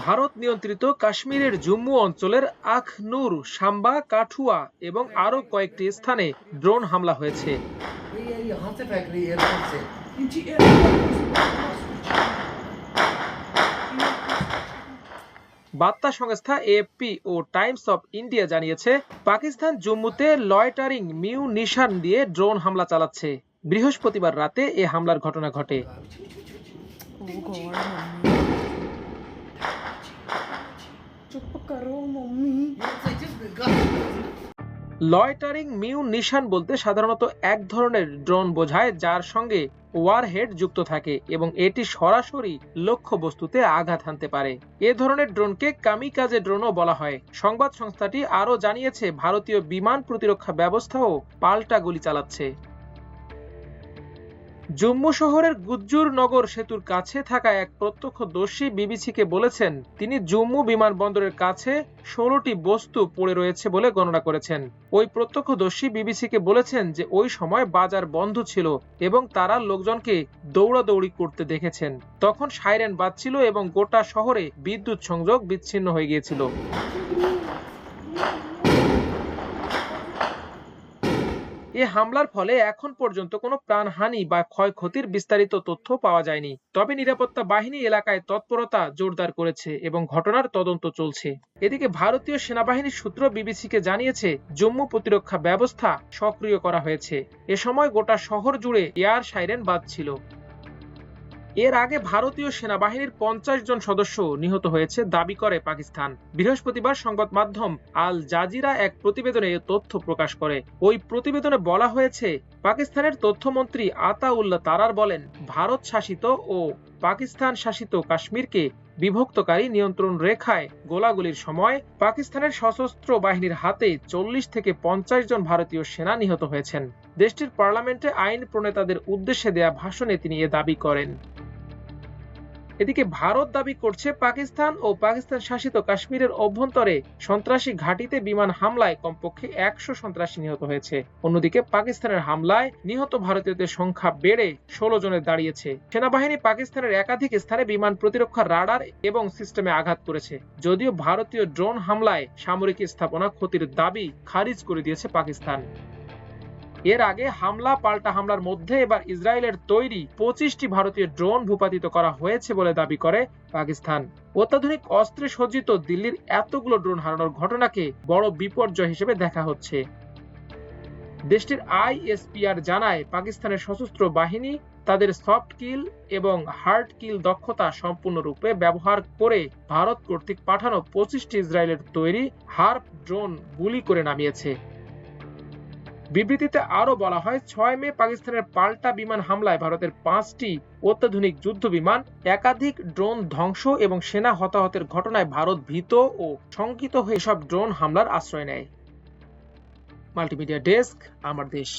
ভারত নিয়ন্ত্রিত কাশ্মীরের জম্মু অঞ্চলের আখনুর, সাম্বা, কাঠুয়া এবং আরও কয়েকটি স্থানে ড্রোন হামলা হয়েছে। বার্তা সংস্থা এএফপি ও টাইমস অফ ইন্ডিয়া জানিয়েছে, পাকিস্তান জম্মুতে লয়টারিং মিউনিশন দিয়ে ড্রোন হামলা চালাচ্ছে। বৃহস্পতিবার রাতে এ হামলার ঘটনা ঘটে। লয়টারিং মিউনিশন বলতে সাধারণত এক ধরনের ড্রোন বোঝায় যার সঙ্গে ওয়ারহেড যুক্ত থাকে এবং এটি সরাসরি লক্ষ্যবস্তুতে আঘাত হানতে পারে। এ ধরনের ড্রোনকে কামিকাজে ড্রোনও বলা হয়। সংবাদ সংস্থাটি আরও জানিয়েছে, ভারতীয় বিমান প্রতিরক্ষা ব্যবস্থাও পাল্টা গুলি চালাচ্ছে। জম্মু শহরের গুজ্জুর নগর সেতুর কাছে থাকা এক প্রত্যক্ষদর্শী বিবিসিকে বলেছেন, তিনি জম্মু বিমানবন্দরের কাছে 16টি বস্তু পড়ে রয়েছে বলে গণনা করেছেন। ওই প্রত্যক্ষদর্শী বিবিসিকে বলেছেন যে ওই সময় বাজার বন্ধ ছিল এবং তারা লোকজনকে দৌড়াদৌড়ি করতে দেখেছেন। তখন সাইরেন বাজছিল এবং গোটা শহরে বিদ্যুৎ সংযোগ বিচ্ছিন্ন হয়ে গিয়েছিল। এ হামলার ফলে এখন পর্যন্ত কোনো প্রাণহানি বা ক্ষয়ক্ষতির বিস্তারিত তথ্য পাওয়া যায়নি। তবে নিরাপত্তা বাহিনী এলাকায় তৎপরতা জোরদার করেছে এবং ঘটনার তদন্ত চলছে। এদিকে ভারতীয় সেনাবাহিনীর সূত্র বিবিসিকে জানিয়েছে, জম্মু প্রতিরক্ষা ব্যবস্থা সক্রিয় করা হয়েছে। এ সময় গোটা শহর জুড়ে এয়ার সাইরেন বাজছিল। এর আগে ভারতীয় সেনাবাহিনীর 50 জন সদস্য নিহত হয়েছে দাবি করে পাকিস্তান। বৃহস্পতিবার সংবাদ মাধ্যম আল জাজিরা এক প্রতিবেদনে এ তথ্য প্রকাশ করে। ওই প্রতিবেদনে বলা হয়েছে, পাকিস্তানের তথ্যমন্ত্রী আতাউল্লাহ তারার বলেন, ভারত শাসিত ও পাকিস্তান শাসিত কাশ্মীরকে বিভক্তকারী নিয়ন্ত্রণ রেখায় গোলাগুলির সময় পাকিস্তানের সশস্ত্র বাহিনীর হাতে 40 থেকে 50 জন ভারতীয় সেনা নিহত হয়েছেন। দেশটির পার্লামেন্টে আইন প্রণেতাদের উদ্দেশ্যে দেয়া ভাষণে তিনি এ দাবি করেন। এদিকে ভারত দাবি করছে, পাকিস্তান ও পাকিস্তান শাসিত কাশ্মীরের অভ্যন্তরে সন্ত্রাসী ঘাঁটিতে বিমান হামলায় কমপক্ষে 100 সন্ত্রাসী নিহত হয়েছে। অন্যদিকে পাকিস্তানের হামলায় নিহত ভারতীয়দের সংখ্যা বেড়ে 16 জনে দাঁড়িয়েছে। সেনাবাহিনী পাকিস্তানের একাধিক স্থানে বিমান প্রতিরক্ষা রাডার এবং সিস্টেমে আঘাত করেছে। যদিও ভারতীয় ড্রোন হামলায় সামরিক স্থাপনা ক্ষতির দাবি খারিজ করে দিয়েছে পাকিস্তান। এর আগে হামলা পাল্টা হামলার মধ্যে এবার ইসরায়েলের তৈরি 25টি ভারতীয় ড্রোন ভূপাতিত করা হয়েছে বলে দাবি করে পাকিস্তান। অত্যাধুনিক অস্ত্রে সজ্জিত দিল্লির এতগুলো ড্রোন হারানোর ঘটনাকে বড় বিপর্যয় হিসেবে দেখা হচ্ছে। দেশটির আইএসপিআর জানায়, পাকিস্তানের সশস্ত্র বাহিনী তাদের সফট কিল এবং হার্ড কিল দক্ষতা সম্পূর্ণরূপে ব্যবহার করে ভারত কর্তৃক পাঠানো 25টি ইসরায়েলের তৈরি হার্প ড্রোন গুলি করে নামিয়েছে। বিবৃতিতে আরো বলা হয়, 6 মে পাকিস্তানের পাল্টা বিমান হামলায় ভারতের 5টি অত্যাধুনিক যুদ্ধ বিমান, একাধিক ড্রোন ধ্বংস এবং সেনা হতাহতের ঘটনায় ভারত ভীত ও শঙ্কিত হয়ে সব ড্রোন হামলার আশ্রয় নেয়। মাল্টিমিডিয়া ডেস্ক, আমার দেশ।